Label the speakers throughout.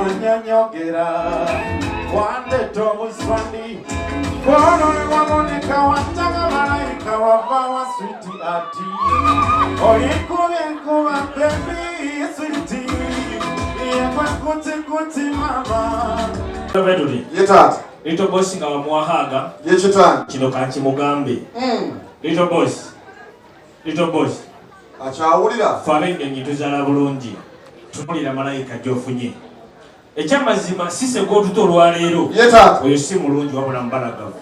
Speaker 1: nonyonyogera wandeta obuswandi kono newaboneka wantaga malayika wavawa switi ati olikuba enkuba bebi switi yekwekutikuti mama
Speaker 2: Yetata
Speaker 1: Lyto Boss nga wamuwahaga
Speaker 2: yechetani
Speaker 1: kino kankimugambe Lyto Boss
Speaker 2: achawulira
Speaker 1: fabenge nyituzala bulungi tupulira malayika gyofunye ekyamazima sise gwotuto olwaleero
Speaker 2: Yetata
Speaker 1: oyo si mulungi wabula mubalagavu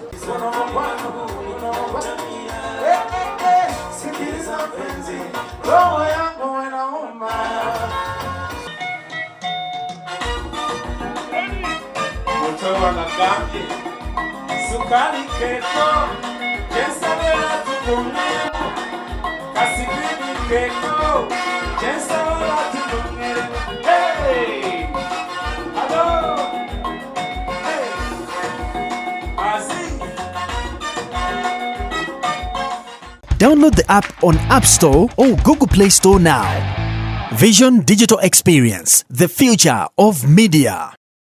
Speaker 1: Wanagambye sukali keko jesabela tukumye kasipini keko jesabela tukumye hey hello hey asi
Speaker 3: Download the app on App Store or Google Play Store now. Vision Digital Experience, the future of media.